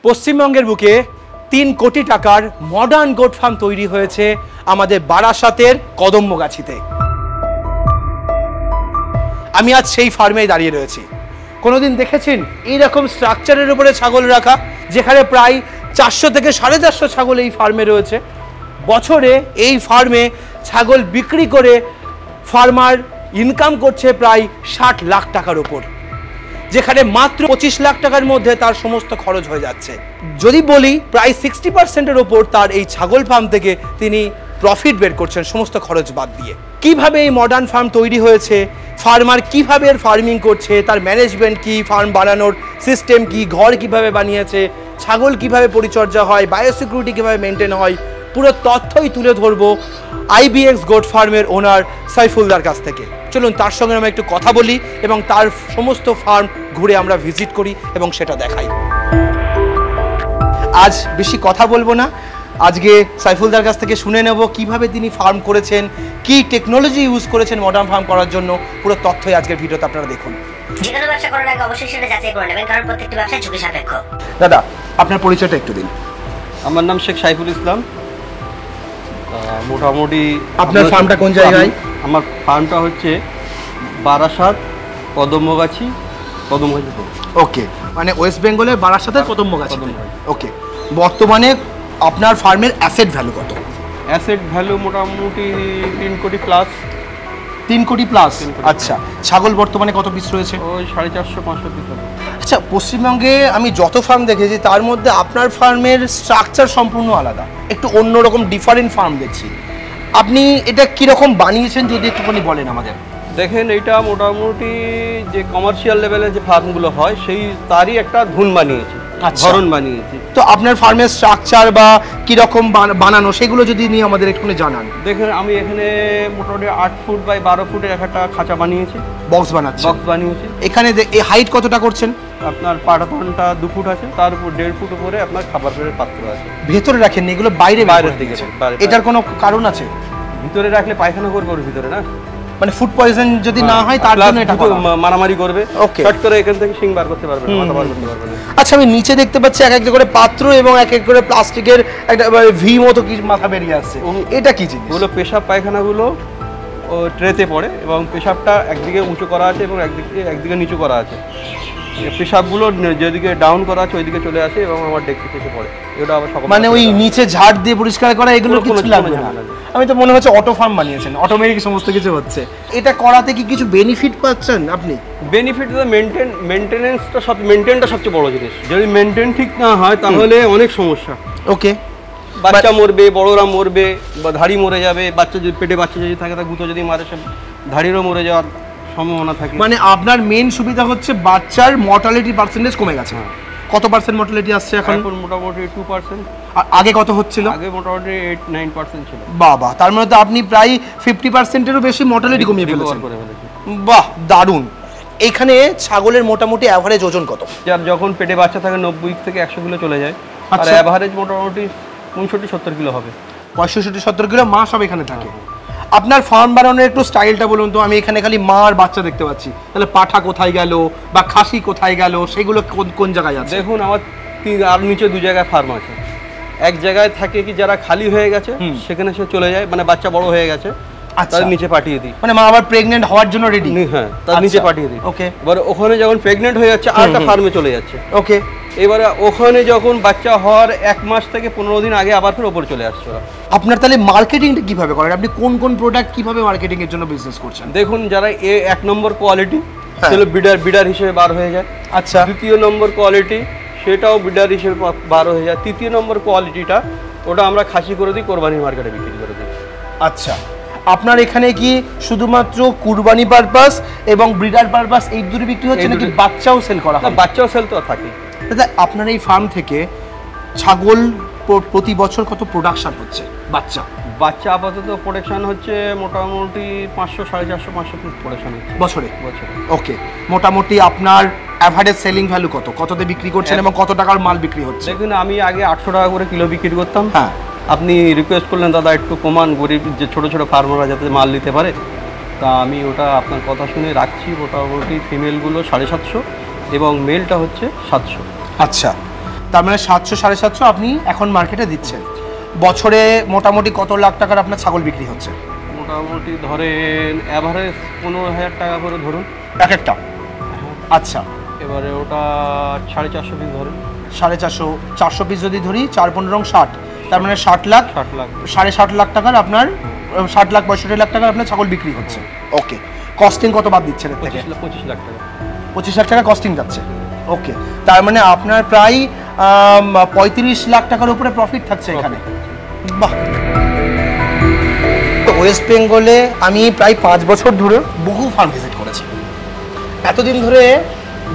পশ্চিমবঙ্গের বুকে 3 কোটি টাকার মডার্ন গোট ফার্ম তৈরি হয়েছে আমাদের বারাসাতের কদম্বগাছিতে। আমি আজ সেই ফার্মেই দাঁড়িয়ে রয়েছি। কোনোদিন দেখেছেন এইরকম স্ট্রাকচারের উপরে ছাগল রাখা, যেখানে প্রায় 400 থেকে 450 ছাগল এই ফার্মে রয়েছে। বছরে এই ফার্মে ছাগল বিক্রি করে ফার্মার ইনকাম করছে প্রায় 60 লাখ টাকার উপর, যেখানে মাত্র 25 লাখ টাকার মধ্যে তার সমস্ত খরচ হয়ে যাচ্ছে। যদি বলি প্রায় 60%-এর ওপর তার এই ছাগল ফার্ম থেকে তিনি প্রফিট বের করছেন সমস্ত খরচ বাদ দিয়ে। কিভাবে এই মডার্ন ফার্ম তৈরি হয়েছে, ফার্মার কিভাবে এর ফার্মিং করছে, তার ম্যানেজমেন্ট কি, ফার্ম বানানোর সিস্টেম কি, ঘর কিভাবে বানিয়েছে, ছাগল কিভাবে পরিচর্যা হয়, বায়োসিকিউরিটি কিভাবে মেনটেন হয়, পুরো তথ্যই তুলে ধরবো আইবিএক্স গোট ফার্মের ওনার সাইফুলদার কাছ থেকে। চলুন তার সঙ্গে আমরা একটু কথা বলি এবং তার সমস্ত ফার্ম ঘুরে আমরা ভিজিট করি এবং সেটা দেখাই। আজ বেশি কথা বলবো না, আজকে সাইফুলদার কাছ থেকে শুনে নেব কিভাবে তিনি ফার্ম করেছেন, কি টেকনোলজি ইউজ করেছেন মডার্ন ফার্ম করার জন্য। পুরো তথ্যই আজকের ভিডিওতে আপনারা দেখুন। যে কোনো ব্যবসা করার আগে অবশ্যই সেটা যাচাই করে নেবেন, কারণ প্রত্যেকটি ব্যবসা ঝুঁকি সাপেক্ষ। দাদা, আপনার পরিচয়টা একটু দিন। আমার নাম শেখ সাইফুল ইসলাম। মোটামুটি আপনার ফার্মটা কোন জায়গায়? আমার ফার্মটা হচ্ছে বারাসাত কদম্বগাছি। ওকে, মানে ওয়েস্ট বেঙ্গলের বারাসাতের কদম্বগাছি। ওকে, বর্তমানে আপনার ফার্মের অ্যাসেট ভ্যালু কত? অ্যাসেট ভ্যালু মোটামুটি 3 কোটি প্লাস। 3 কোটি প্লাস। আচ্ছা, ছাগল বর্তমানে কত পিস রয়েছে? ওই 450-500 পিস। আচ্ছা, পশ্চিমবঙ্গে আমি যত ফার্ম দেখেছি তার মধ্যে আপনার ফার্মের স্ট্রাকচার সম্পূর্ণ আলাদা, একটু অন্যরকম ডিফারেন্ট ফার্ম দেখছি। আপনি এটা কীরকম বানিয়েছেন যদি একটুখানি বলেন আমাদের। দেখেন, এইটা মোটামুটি যে কমার্শিয়াল লেভেলের যে ফার্মগুলো হয় সেই তারই একটা ধুন বানিয়েছি, ধরন বানিয়েছি। তো আপনার ফার্মের স্ট্রাকচার বা কীরকম বানানো সেগুলো যদি নিয়ে আমাদের একটু জানান। দেখেন, আমি এখানে মোটামুটি 8 ফুট বাই 12 ফুটের একটা খাঁচা বানিয়েছি, বক্স বানিয়েছি। এখানে এই হাইট কতটা করছেন? আপনার পাটাতনটা 2 ফুট আছে, তার উপর 1.5 ফুট উপরে আপনার খাবারের পাত্র আছে। ভেতরে রাখেন এগুলো? বাইরের দিকে। এটার কোনো কারণ আছে? ভিতরে রাখলে পায়খানা করবে ওর ভিতরে, না মানে ফুড পয়জন যদি না হয় তার জন্য এটা মারামারি করবে। ওকে, শর্ট করে এখান থেকে শিং বার করতে পারবে না, মাথা বার করতে পারবে না। আচ্ছা, আমি নিচে দেখতে পাচ্ছি এক একটা করে পাত্র এবং এক এক করে প্লাস্টিকের একটা ভি মতো কি মাথা বেরিয়ে আসছে, এটা কি জিনিস? ওগুলো পেশাব পায়খানাগুলো ও ট্রেতে পড়ে এবং পেশাবটা একদিকে উঁচু করা আছে এবং একদিকে নিচু করা আছে। পেশাবগুলো যেদিকে ডাউন করা আছে ওইদিকে চলে আসে এবং আমার ডেক থেকে পড়ে। এটা আবার সকাল মানে ওই নিচে ঝাড় দিয়ে পরিষ্কার করা, এগুলো কিছু লাগবে না। আমি তো মনে হচ্ছে অটো ফার্ম বানিয়েছেন, অটোমেটিক সমস্ত কিছু হচ্ছে। এটা করাতে কি কিছু বেনিফিট পাচ্ছেন আপনি? বেনিফিট মেনটেনেন্সটা সবচেয়ে বড় জিনিস। যদি মেনটেন ঠিক না হয় তাহলে অনেক সমস্যা। ওকে, বাচ্চা মরবে, বড়রা মরবে, বা ধাড়ি মরে যাবে। বাচ্চা যদি পেটে বাচ্চা যদি থাকে তা গুঁতো যদি মারে সব ধাড়িরও মরে যাওয়ার সম্ভাবনা থাকে। মানে আপনার মেন সুবিধা হচ্ছে বাচ্চার মর্টালিটি পার্সেন্টেজ কমে গেছে। কত পার্সেন্ট মর্টালিটি আসছে এখন? মোটামুটি 2%। আগে কত হচ্ছিল? আগে মোটামুটি 8-9% ছিল। বাবা, তার মানে তো আপনি প্রায় 50%-এরও বেশি মর্টালিটি কমিয়ে ফেলেছেন। বাহ, দারুণ। এখানে ছাগলের মোটামুটি অ্যাভারেজ ওজন কত? যার যখন পেটে বাচ্চা থাকে 90 থেকে 100 কিলো চলে যায়, আর অ্যাভারেজ মোটামুটি 65-70 কিলো হবে। 65-70 কিলো মা সব এখানে থাকে। আপনার ফার্ম বানানোর একটু স্টাইলটা বলুন তো। আমি এখানে খালি মা আর বাচ্চা দেখতে পাচ্ছি, তাহলে পাঠা কোথায় গেল বা খাসি কোথায় গেল, সেগুলো কোন জায়গায় আছে? দেখুন, আমার আর নিচে 2 জায়গায় ফার্ম আছে। এক জায়গায় থাকে কি যারা খালি হয়ে গেছে সেখানে সে চলে যায়, মানে বাচ্চা বড় হয়ে গেছে, তার নিচে পাঠিয়ে দিই। মানে মা আবার প্রেগন্যান্ট হওয়ার জন্য রেডি? হ্যাঁ, তার নিচে পাঠিয়ে দিই। ওকে, এবার ওখানে যখন প্রেগন্যান্ট হয়ে যাচ্ছে আরেকটা ফার্মে চলে যাচ্ছে। ওকে, এবারে ওখানে যখন বাচ্চা হওয়ার 1 মাস থেকে 15 দিন আগে আবার ফের ওপরে চলে আসছে ওরা। আপনার তাহলে মার্কেটিংটা কিভাবে করেন? আপনি কোন প্রোডাক্ট কিভাবে মার্কেটিং এর জন্য বিজনেস করছেন? দেখুন, যারা 1 নম্বর কোয়ালিটি সেগুলো বিডার হিসেবে বার হয়ে যায়। আচ্ছা, 2য় নম্বর কোয়ালিটি সেটাও বিডার হিসেবে বার হয়ে যায়। 3য় নম্বর কোয়ালিটিটা ওটা আমরা খাসি করে দিই, কোরবানির মার্কেটে বিক্রি করে দিই। আচ্ছা, আপনার এখানে কি শুধুমাত্র কুরবানি পারপাস এবং ব্রিডার পারপাস এই দুটো বিক্রি হচ্ছে নাকি বাচ্চাও সেল করা হয়? বাচ্চাও সেল তো থাকে। দাদা, আপনার এই ফার্ম থেকে ছাগল প্রতি বছর কত প্রোডাকশন হচ্ছে? বাচ্চা আপাতত প্রোডাকশন হচ্ছে মোটামুটি 500-450 পিস প্রোডাকশন হচ্ছে বছরে। ওকে, মোটামুটি আপনার অ্যাভারেজ সেলিং ভ্যালু কততে বিক্রি করছেন এবং কত টাকার মাল বিক্রি হচ্ছে? দেখুন, আমি আগে 800 টাকা করে কিলো বিক্রি করতাম। হ্যাঁ, আপনি রিকোয়েস্ট করলেন দাদা একটু কমান, গরিব যে ছোট ফার্মাররা যাতে মাল নিতে পারে, তা আমি ওটা আপনার কথা শুনে রাখছি। মোটামুটি ফিমেলগুলো 750 এবং মেলটা হচ্ছে 700। আচ্ছা, তার মানে 700 750 আপনি এখন মার্কেটে দিচ্ছেন। বছরে মোটামুটি কত লাখ টাকার আপনার ছাগল বিক্রি হচ্ছে? মোটামুটি ধরেন অ্যাভারেজ 15,000 টাকা করে ধরুন এক একটা। আচ্ছা, এবারে ওটা 450 পিস ধরুন। 450 400 পিস যদি ধরি 4 15 60, তার মানে 60 লাখ 60 লাখ 60.5 লাখ টাকার আপনার 60 লাখ 65 লাখ টাকার আপনার ছাগল বিক্রি হচ্ছে। ওকে, কস্টিং কত বাদ দিচ্ছেন এর থেকে? 25 লাখ টাকা। 25 লাখ টাকা কস্টিং যাচ্ছে। ওকে, তার মানে আপনার প্রায় 35 লাখ টাকার উপরে প্রফিট থাকছে এখানে। বাহ। তো ওয়েস্ট বেঙ্গলে আমি প্রায় 5 বছর ধরে বহু ফার্ম ভিজিট করেছি। এতদিন ধরে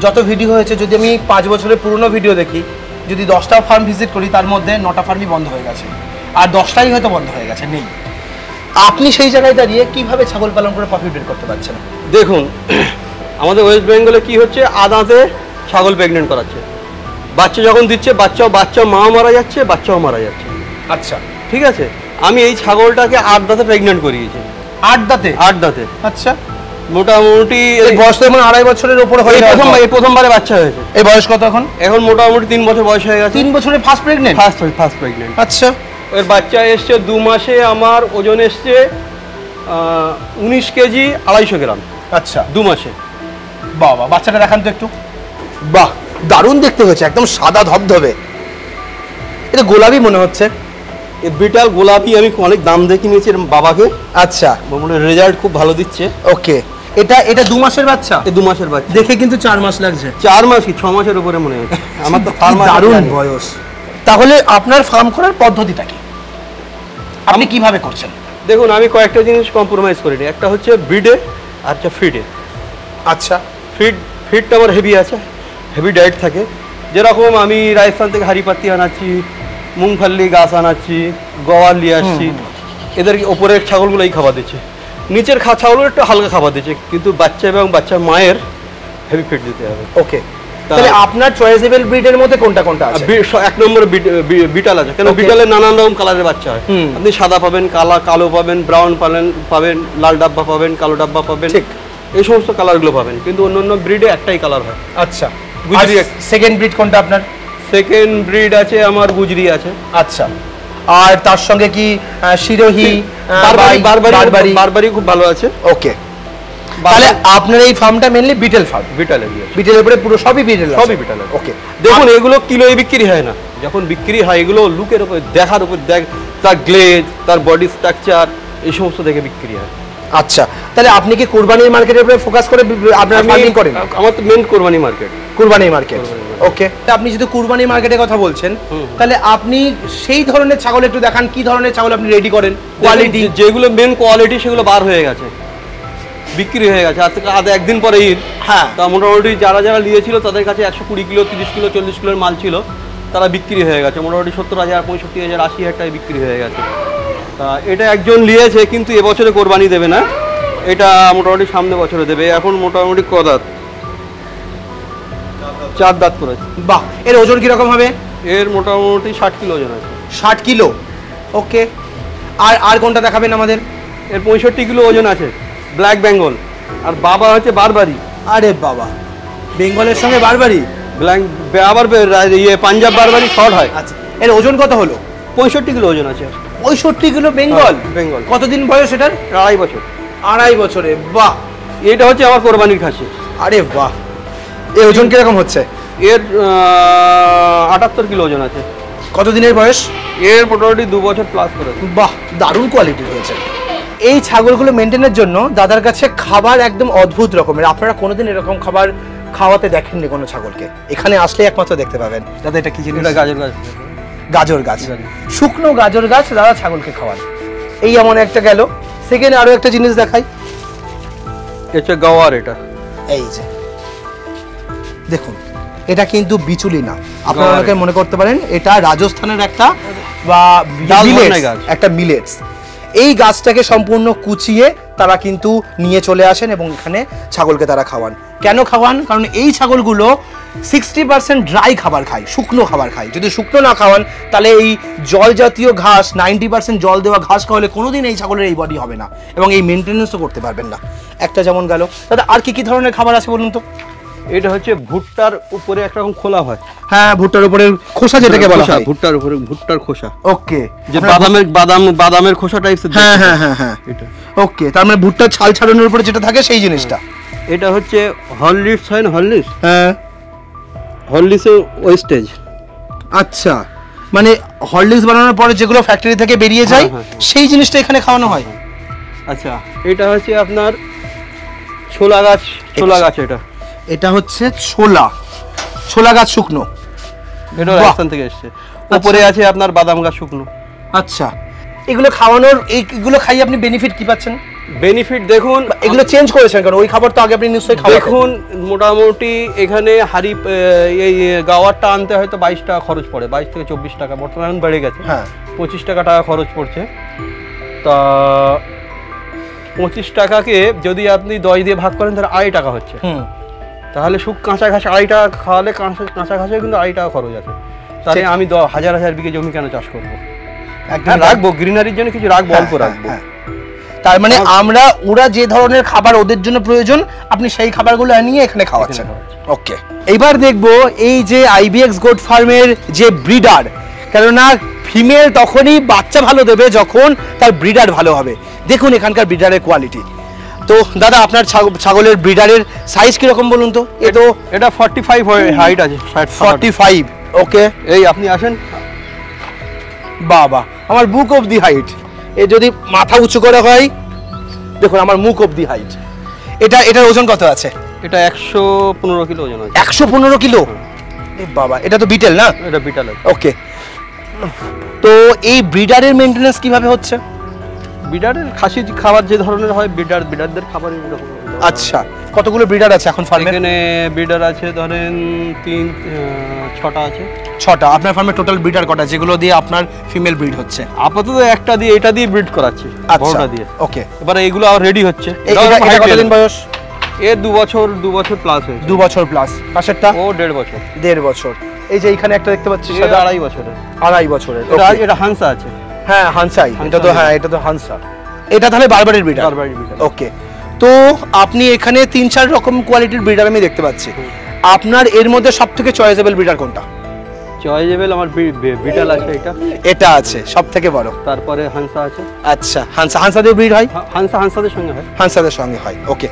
যত ভিডিও হয়েছে, যদি আমি 5 বছরের পুরনো ভিডিও দেখি, যদি 10টা ফার্ম ভিজিট করি তার মধ্যে 9টা ফার্মই বন্ধ হয়ে গেছে, আর 10টাই হয়তো বন্ধ হয়ে গেছে, নেই। আপনি সেই জায়গায় দাঁড়িয়ে কিভাবে ছাগল পালন করে প্রফিট বের করতে পারছেন? দেখুন, আমাদের ওয়েস্ট বেঙ্গলে কি হচ্ছে, আদাতে ছাগল প্রেগনেন্ট করাচ্ছে, বাচ্চা যখন দিচ্ছে বাচ্চা মাও মারা যাচ্ছে, বাচ্চাও মারা যাচ্ছে। আচ্ছা, ঠিক আছে, আমি এই ছাগলটাকে 8 দাঁতে প্রেগনেন্ট করিয়েছি। 8 দাঁতে? 8 দাঁতে। আচ্ছা, মোটামুটি এই বয়স তো এখন 2.5 বছরের উপরে হয়ে গেছে। প্রথমবারে বাচ্চা হয়েছে। এই বয়স কত এখন? এখন মোটামুটি 3 বছর বয়স হয়ে গেছে। 3 বছরে ফার্স্ট প্রেগনেন্ট? First pregnant. আচ্ছা, এর বাচ্চা এসছে 2 মাসে, আমার ওজন এসছে 19 কেজি 250 গ্রাম। আচ্ছা, 2 মাসে। বাবা, বাচ্চাটা দেখান তো একটু। বাহ, দারুণ দেখতে হয়েছে, একদম সাদা ধবধবে। এটা গোলাপি মনে হচ্ছে। এই বিটাল গোলাপি আমি অনেক দাম দিয়ে কিনেছি এর বাবাকে। আচ্ছা, মানে রেজাল্ট খুব ভালো দিচ্ছে। ওকে, এটা 2 মাসের বাচ্চা? এই 2 মাসের বাচ্চা। দেখে কিন্তু 4 মাস লাগছে। 4 মাস কি 6 মাসের উপরে মনে হচ্ছে আমার তো। ফার্মার দারুণ বয়স। তাহলে আপনার ফার্ম করার পদ্ধতিটা কি, আপনি কিভাবে করছেন? দেখুন, আমি কয়েকটা জিনিস কম্প্রোমাইজ করিনি। একটা হচ্ছে ব্রিডে, আর একটা ফিডে। আচ্ছা, ফিডটা আমার হেভি আছে, হেভি ডায়েট থাকে। যেরকম আমি রাজস্থান থেকে হারিপাতি আনাচ্ছি, মুংফাল্লি গাছ আনাচ্ছি, গোয়াল নিয়ে আসছি, এদের ওপরের ছাগলগুলো এই খাবার দিচ্ছে, নিচের ছাগলগুলো একটু হালকা খাবার দিচ্ছে, কিন্তু বাচ্চা এবং বাচ্চার মায়ের হেভি ফিড দিতে হবে। ওকে, তাহলে আপনার চয়েসেবল ব্রিডের মধ্যে কোনটা কোনটা আছে? 1 নম্বরে বিটাল আছে, কেন বিটালে নানান রকম কালারের বাচ্চা হয়। আপনি সাদা পাবেন, কালো পাবেন, ব্রাউন পাবেন, লাল ডাব্বা পাবেন, কালো ডাব্বা পাবেন, ঠিক এই সমস্ত কালারগুলো পাবেন। কিন্তু অন্য ব্রিডে একটাই কালার হয়। আচ্ছা, গুজরি। সেকেন্ড ব্রিড কোনটা আপনার? সেকেন্ড ব্রিড আছে আমার গুজরি আছে। আচ্ছা, আর তার সঙ্গে কি শিরোহি, বারবারি খুব ভালো আছে। ওকে, তাহলে আপনার এই ফার্মটা মেইনলি বিটেল ফার্ম? বিটেলের উপরে পুরো সবই বিটেল? সবই বিটেল। ওকে, দেখুন, এগুলো কিলোয় বিক্রি হয় না। যখন বিক্রি হয় এগুলো লুকের উপর, দেখার উপর, তার গ্লেজ, তার বডি স্ট্রাকচার, এই সমস্ত দেখে বিক্রি হয়। আচ্ছা, তাহলে আপনি কি কুরবানির মার্কেটের উপরে ফোকাস করে আপনারা ফার্মিং করেন? আমার তো মেন কুরবানি মার্কেট। কুরবানি মার্কেট, ওকে। আপনি যদি কুরবানি মার্কেটের কথা বলছেন, তাহলে আপনি সেই ধরনের ছাগল একটু দেখান, কি ধরনের ছাগল আপনি রেডি করেন? কোয়ালিটি, যেগুলো মেন কোয়ালিটি সেগুলো বার হয়ে গেছে, বিক্রি হয়ে গেছে। আজ একদিন পরে ঈদ। হ্যাঁ, তা মোটামুটি যারা নিয়েছিল তাদের কাছে 120 কিলো, 30 কিলো, 40 কিলোর মাল ছিল, তারা বিক্রি হয়ে গেছে। মোটামুটি 70,000, 65,000, 80,000 টাকায় বিক্রি হয়ে গেছে। তা এটা একজন নিয়েছে, কিন্তু এবছরে কোরবানি দেবে না, এটা মোটামুটি সামনে বছরে দেবে। এখন মোটামুটি কদাত 4 দাঁত করেছে। বাহ, এর ওজন কিরকম হবে? এর মোটামুটি 60 কিলো ওজন আছে। 60 কিলো, ওকে। আর কোনটা দেখাবেন আমাদের? এর 65 কিলো ওজন আছে, ব্ল্যাক বেঙ্গল। আর বাবা হচ্ছে বারবারি। আরে বাবা, বেঙ্গলের সঙ্গে বারবারি? আবার পাঞ্জাব বারবারি শর্ট হয়। আচ্ছা, এর ওজন কত হলো? 65 কিলো ওজন আছে। 65 কিলো বেঙ্গল? বেঙ্গল। কতদিন বয়স এটার? 2.5 বছর। 2.5 বছরে? বাহ, এটা হচ্ছে আমার কোরবানির খাসি। আরে বাহ, এর ওজন কিরকম হচ্ছে? এর 78 কিলো ওজন আছে। কতদিনের বয়স? এর মোটামুটি 2 বছর প্লাস করেছে। বাহ, দারুণ কোয়ালিটির হয়েছে। এই ছাগলগুলো মেনটেনের জন্য দাদার কাছে খাবার একদম অদ্ভুত রকমের। আপনারা কোনোদিন এরকম খাবার খাওয়াতে দেখেননি কোনো ছাগলকে, এখানে আসলে একমাত্র দেখতে পাবেন। দাদা, এটা কি জিনিস? এটা গাজর গাছ। গাজর গাছ, শুকনো গাজর গাছ দাদা ছাগলকে খাওয়ান। এই এমন একটা গেল। সেকেন্ড আরো একটা জিনিস দেখাই, এটা গাওয়ার। এটা এই যে দেখুন, এটা কিন্তু বিচুলি না। আপনারা অনেকে মনে করতে পারেন এটা রাজস্থানের একটা বা একটা মিলেটস। এই গাছটাকে সম্পূর্ণ কুচিয়ে তারা কিন্তু নিয়ে চলে আসেন এবং এখানে ছাগলকে তারা খাওয়ান। কেন খাওয়ান? কারণ এই ছাগলগুলো 60% ড্রাই খাবার খায়, শুকনো খাবার খায়। যদি শুকনো না খাওয়ান তাহলে এই জল জাতীয় ঘাস, 90% জল দেওয়া ঘাস খাওয়ালে কোনোদিন এই ছাগলের এই বডি হবে না এবং এই মেনটেন্যান্সও করতে পারবেন না। একটা যেমন গেল। দাদা, আর কি কি ধরনের খাবার আছে বলুন তো? এটা হচ্ছে ভুট্টার উপরে একরকম খোলা হয়। হ্যাঁ, ভুট্টার উপরে খোসা যেটাকে বলা হয়। ভুট্টার উপরে ভুট্টার খোসা। ওকে, যে বাদামের খোসা টাইপের। হ্যাঁ হ্যাঁ হ্যাঁ হ্যাঁ, এটা ওকে। তার মানে ভুট্টার ছাল ছাড়ানোর উপরে যেটা থাকে সেই জিনিসটা। এটা হচ্ছে হরলিক্স হয় না, হরলিক্স? হ্যাঁ, হরলিক্সের ওয়েস্টেজ। আচ্ছা, মানে হরলিক্স বানানোর পরে যেগুলো ফ্যাক্টরি থেকে বেরিয়ে যায় সেই জিনিসটা এখানে খাওয়ানো হয়। আচ্ছা, এটা হচ্ছে আপনার ছোলা গাছ। এটা হচ্ছে ছোলা গাছ শুকনো। এটা রাজস্থান থেকে এসেছে। উপরে আছে আপনার বাদাম গাছ শুকনো। আচ্ছা, এগুলো খাওয়ানোর, এইগুলো খাইয়ে আপনি বেনিফিট কি পাচ্ছেন? বেনিফিট দেখুন, এগুলো চেঞ্জ করেছেন কারণ ওই খাবার তো আগে আপনি নিশ্চয়ই খাওয়াতেন। দেখুন মোটামুটি এখানে হাড়ি এই গাওয়ারটা আনতে হয়তো 22 টাকা খরচ পড়ে, 22 থেকে 24 টাকা। বর্তমানে বেড়ে গেছে, হ্যাঁ 25 টাকা খরচ পড়ছে। তা 25 টাকাকে যদি আপনি 10 দিয়ে ভাগ করেন তাহলে 2.5 টাকা হচ্ছে। তাহলে কাঁচা ঘাস 2.5 টাকা খাওয়ালে কাঁচা ঘাসে কিন্তু 2.5 টাকা খরচ আছে। তাহলে আমি হাজার বিঘে জমি কেন চাষ করবো? একদম রাখবো, গ্রিনারির জন্য কিছু রাখবো, অল্প রাখবো। তার মানে ওরা যে ধরনের খাবার ওদের জন্য প্রয়োজন আপনি সেই খাবারগুলো নিয়ে এখানে খাওয়াচ্ছেন। ওকে, এইবার দেখবো এই যে আইবিএক্স গোট ফার্মের যে ব্রিডার, কেননা ফিমেল তখনই বাচ্চা ভালো দেবে যখন তার ব্রিডার ভালো হবে। দেখুন এখানকার ব্রিডারের কোয়ালিটি। তো দাদা, আপনার ছাগলের ব্রিডারের সাইজ কিরকম বলুন তো? এটা 45 হাইট আছে। 45। ওকে, এই আপনি আসেন। বাবা, আমার বুক অফ দি হাইট। এ যদি মাথা উঁচু করে হয়, দেখুন আমার মুখ অফ দি হাইট। এটার ওজন কত আছে? এটা 115 কিলো ওজন আছে। 115 কিলো? এ বাবা, এটা তো বিটেল না? এটা বিটেল। ওকে, তো এই ব্রিডারের মেইনটেনেন্স কিভাবে হচ্ছে? ব্রিডারের খাসি খাবার যে ধরনের হয়, ব্রিডারদের খাবার এরকম। আচ্ছা, কতগুলো ব্রিডার আছে এখন ফার্মে? এখানে ব্রিডার আছে ধরেন 6টা আছে। 6টা। আপনার ফার্মে টোটাল ব্রিডার কটা যেগুলো দিয়ে আপনার ফিমেল ব্রিড হচ্ছে? আপাতত একটা দিয়ে, এটা দিয়ে ব্রিড করাচ্ছি, বড়টা দিয়ে। ওকে, এবারে এগুলো আর রেডি হচ্ছে। এটা কতদিন বয়স? এর 2 বছর প্লাস হয়েছে। 2 বছর প্লাস। পাশেরটা? ও 1.5 বছর। এই যে এখানে একটা দেখতে পাচ্ছি, 2.5 বছরের। 2.5 বছরের। এটা হানসা আছে। হ্যাঁ, হানসাই। এটা তো হানসা। এটা তাহলে বারবারের ব্রিডার। ওকে, তো আপনি এখানে 3-4 রকম কোয়ালিটির ব্রিডার আমি দেখতে পাচ্ছি। আপনার এর মধ্যে সবথেকে চয়েসেবল ব্রিডার কোনটা? চয়েসেবল আমার বিটেল আছে। এটা আছে সবথেকে বড়। তারপরে হানসা আছে। আচ্ছা, হানসাদের ব্রিড হয়? হানসাদের সঙ্গে হয়। হানসাদের সঙ্গে হয়। ওকে,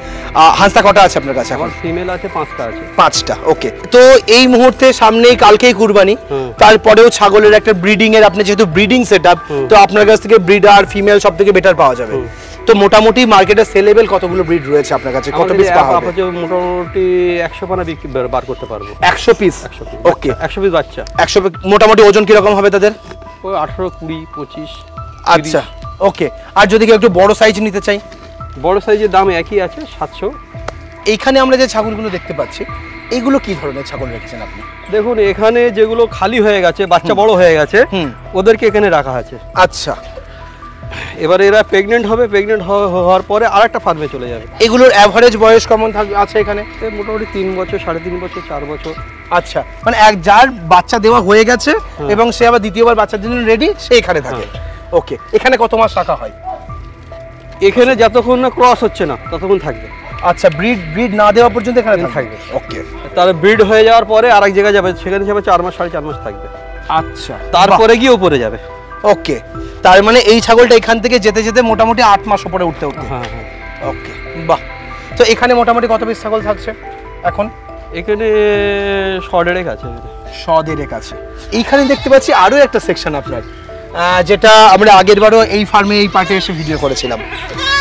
হানসা কটা আছে আপনার কাছে এখন? আমার ফিমেল আছে 5টা আছে। 5টা। ওকে, তো এই মুহূর্তে সামনেই কালকেই কুরবানি, তারপরেও ছাগলের একটা ব্রিডিং এর, আপনি যেহেতু ব্রিডিং সেটআপ, তো আপনার কাছ থেকে ব্রিডার ফিমেল সব থেকে বেটার পাওয়া যাবে। তো মোটামুটি মার্কেটে সেলেবল কতগুলো ব্রিড রয়েছে আপনার কাছে? কত পিস পাওয়া যাবে? মোটামুটি 100 পানা বার করতে পারবো। 100 পিস? ওকে, 100 পিস বাচ্চা। 100 মোটামুটি ওজন কি রকম হবে তাদের? ওই 18, 20, 25। আচ্ছা, ওকে। আর যদি কেউ একটু বড় সাইজ নিতে চাই? বড় সাইজের দাম একই আছে, 700। এইখানে আমরা যে ছাগলগুলো দেখতে পাচ্ছি, এইগুলো কি ধরনের ছাগল রেখেছেন আপনি? দেখুন এখানে যেগুলো খালি হয়ে গেছে, বাচ্চা বড় হয়ে গেছে, ওদেরকে এখানে রাখা আছে। আচ্ছা, এবারে এরা প্রেগনেন্ট হওয়ার পরে আরেকটা ফার্মে চলে যাবে। এগুলোর এভারেজ বয়স কেমন আছে এখানে? মোটামুটি 3 বছর, 3.5 বছর, 4 বছর। আচ্ছা, মানে যার বাচ্চা দেওয়া হয়ে গেছে এবং সে আবার দ্বিতীয়বার বাচ্চার জন্য রেডি, সে এখানে থাকে। ওকে, এখানে কত মাস রাখা হয়? এখানে যতক্ষণ না ক্রস হচ্ছে না ততক্ষণ থাকবে। আচ্ছা, ব্রিড না দেওয়া পর্যন্ত এখানে থাকবে। ওকে, তাহলে ব্রিড হয়ে যাওয়ার পরে আরেক জায়গায় যাবে, সেখানে যাবে 4 মাস, 4.5 মাস থাকবে। আচ্ছা, তারপরে গিয়ে উপরে যাবে। ওকে, তার মানে এই ছাগলটা এখান থেকে যেতে যেতে মোটামুটি 8 মাস উপরে উঠতে। হ্যাঁ। ওকে, বাহ। তো এখানে মোটামুটি কত পিস ছাগল থাকছে এখন? এখানে 100 আছে। 100 আছে। এইখানে দেখতে পাচ্ছি আরো একটা সেকশন আপনার, যেটা আমরা আগের বারও এই ফার্মে এই পার্টে এসে ভিডিও করেছিলাম।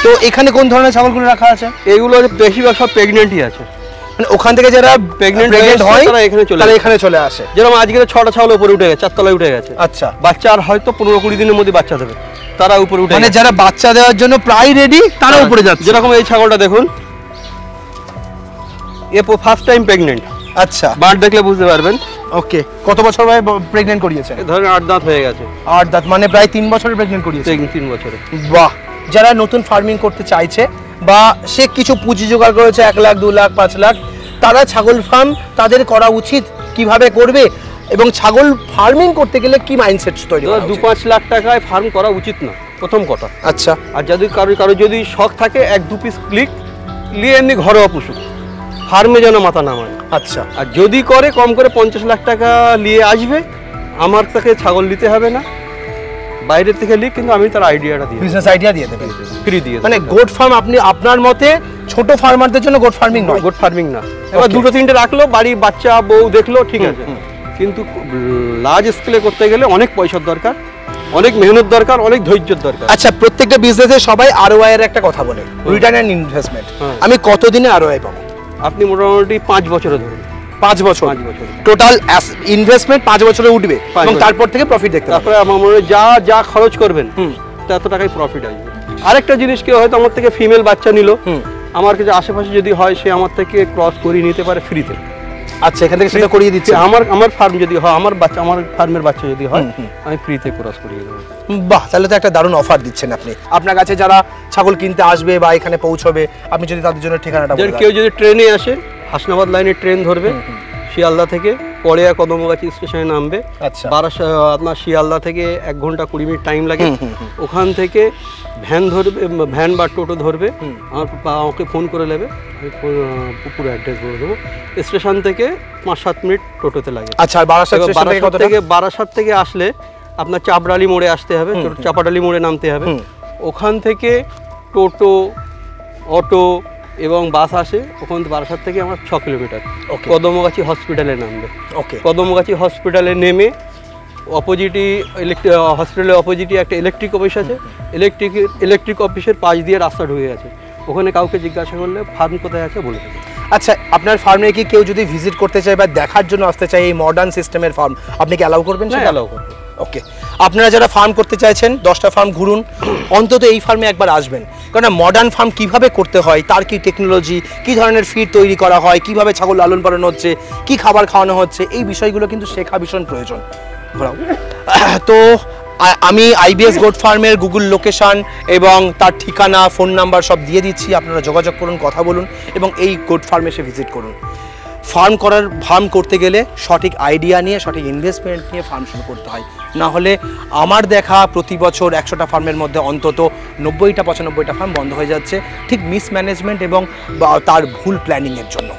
তো এখানে কোন ধরনের ছাগলগুলো রাখা আছে? এগুলো বেশিরভাগ সব প্রেগনেন্টই আছে। মানে ওখান থেকে যারা প্রেগনেন্ট হয় তারা এখানে চলে আসে। যেরকম আজকে 6টা ছাগল উপরে উঠে গেছে, 4 তলায় উঠে গেছে। আচ্ছা, বাচ্চা আর হয়তো 15-20 দিনের মধ্যে বাচ্চা দেবে, তারা উপরে উঠে, মানে যারা বাচ্চা দেওয়ার জন্য প্রায় রেডি তারা উপরে যাচ্ছে। যেরকম এই ছাগলটা দেখুন, এ ফার্স্ট টাইম প্রেগনেন্ট। আচ্ছা, বাট দেখলে বুঝতে পারবেন। ওকে, কত বছর ভাই প্রেগনেন্ট করিয়েছেন? ধরেন 8 দাঁত হয়ে গেছে। 8 দাঁত মানে প্রায় 3 বছরের প্রেগনেন্ট করিয়েছেন। 3 বছরে। বাহ। যারা নতুন ফার্মিং করতে চাইছে বা সে কিছু পুঁজি জোগাড় করেছে 1 লাখ, 2 লাখ, 5 লাখ, তারা ছাগল ফার্ম তাদের করা উচিত, কিভাবে করবে এবং ছাগল ফার্মিং করতে গেলে কি মাইন্ডসেট তৈরি করা উচিত? 2-5 লাখ টাকায় ফার্ম করা উচিত না, প্রথম কথা। আচ্ছা, আর যদি কারো যদি শখ থাকে 1-2 পিস ক্লিক নিয়ে এমনি ঘরোয়া পশু ফার্মে যেন মাথা নামায়। আচ্ছা, আর যদি করে কম করে 50 লাখ টাকা নিয়ে আসবে, আমার তাকে ছাগল নিতে হবে না, বাইরে থেকে নিক, কিন্তু আমি তার আইডিয়াটা দিয়ে বিজনেস আইডিয়া দিয়ে দেবেন ফ্রি দিয়ে মানে গোট ফার্ম আপনি আপনার মতে ছোট ফার্মারদের জন্য গোট ফার্মিং নয়? গোট ফার্মিং না, এবার দুটো তিনটে রাখলো, বাড়ি বাচ্চা বউ দেখলো, ঠিক আছে, কিন্তু লার্জ স্কেলে করতে গেলে অনেক পয়সার দরকার, অনেক মেহনত দরকার, অনেক ধৈর্যের দরকার। আচ্ছা, প্রত্যেকটা বিজনেসে সবাই আরওআই এর একটা কথা বলে, রিটার্ন অ্যান্ড ইনভেস্টমেন্ট। আমি কতদিনে আরওআই পাবো? আপনি মোটামুটি 5 বছরে ধরুন। 5 বছর? 5 বছর টোটাল ইনভেস্টমেন্ট 5 বছরে উঠবে এবং তারপর থেকে প্রফিট দেখতে পাবেন। তারপরে আমার মনে হয় যা খরচ করবেন তত টাকাই প্রফিট আসবে। আরেকটা জিনিস কি, হয়তো আমার থেকে ফিমেল বাচ্চা নিল, আমার কাছে আশেপাশে যদি হয়, সে আমার থেকে ক্রস করিয়ে নিতে পারে ফ্রিতে। আচ্ছা, এখান থেকে সেটা করিয়ে দিচ্ছে? আমার ফার্ম যদি হয়, আমার ফার্মের বাচ্চা যদি হয়, আমি ফ্রিতে ক্রস করিয়ে দেবো। বাহ, তাহলে তো একটা দারুণ অফার দিচ্ছেন আপনি। আপনার কাছে যারা ছাগল কিনতে আসবে বা এখানে পৌঁছবে, আপনি যদি তাদের জন্য ঠিকানাটা বলে দেন। কেউ যদি ট্রেনে আসে, হাসনাবাদ লাইনে ট্রেন ধরবে, শিয়ালদা থেকে পড়িয়া কদমগাছি স্টেশনে নামবে। আচ্ছা, আপনার শিয়ালদা থেকে 1 ঘন্টা 20 মিনিট টাইম লাগে। ওখান থেকে ভ্যান বা টোটো ধরবে, আমাকে ফোন করে নেবে, আমি পুরো অ্যাড্রেস বলে দেবো। স্টেশন থেকে 5-7 মিনিট টোটোতে লাগে। আচ্ছা, আর বারাসাত থেকে আসলে আপনার চাপডালি মোড়ে আসতে হবে, চাপাডালি মোড়ে নামতে হবে। ওখান থেকে টোটো, অটো এবং বাস আসে। ওখান থেকে বারাসাত থেকে আমার 6 কিলোমিটার, কদমগাছি হসপিটালে নামবে। কদমগাছি হসপিটালে নেমে অপোজিটই হসপিটালের অপোজিটে একটা ইলেকট্রিক অফিস আছে, ইলেকট্রিক অফিসের পাশ দিয়ে রাস্তা ঢুকে আছে। ওখানে কাউকে জিজ্ঞাসা করলে ফার্ম কোথায় আছে বলে দেবে। আচ্ছা, আপনার ফার্মে কি কেউ যদি ভিজিট করতে চায় বা দেখার জন্য আসতে চায় এই মডার্ন সিস্টেমের ফার্ম, আপনি কি অ্যালাউ করবেন? হ্যাঁ, অ্যালাউ করব। ওকে, আপনারা যারা ফার্ম করতে চাইছেন 10টা ফার্ম ঘুরুন, অন্তত এই ফার্মে একবার আসবেন। কারণ মডার্ন ফার্ম কিভাবে করতে হয়, তার কি টেকনোলজি, কি ধরনের ফিড তৈরি করা হয়, কিভাবে ছাগল লালন পালন হচ্ছে, কি খাবার খাওয়ানো হচ্ছে, এই বিষয়গুলো কিন্তু শেখা ভীষণ প্রয়োজন। তো আমি আইবিএস গোট ফার্মের গুগল লোকেশন এবং তার ঠিকানা, ফোন নাম্বার সব দিয়ে দিচ্ছি। আপনারা যোগাযোগ করুন, কথা বলুন এবং এই গোট ফার্মে এসে ভিজিট করুন। ফার্ম করতে গেলে সঠিক আইডিয়া নিয়ে, সঠিক ইনভেস্টমেন্ট নিয়ে ফার্ম শুরু করতে হয়। না হলে আমার দেখা প্রতি বছর 100টা ফার্মের মধ্যে অন্তত 90টা 95টা ফার্ম বন্ধ হয়ে যাচ্ছে, ঠিক মিসম্যানেজমেন্ট এবং তার ভুল প্ল্যানিংয়ের জন্য।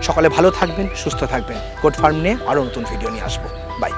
সকালে ভালো থাকবেন, সুস্থ থাকবেন। গোট ফার্ম নিয়ে আরও নতুন ভিডিও নিয়ে আসবো। বাই।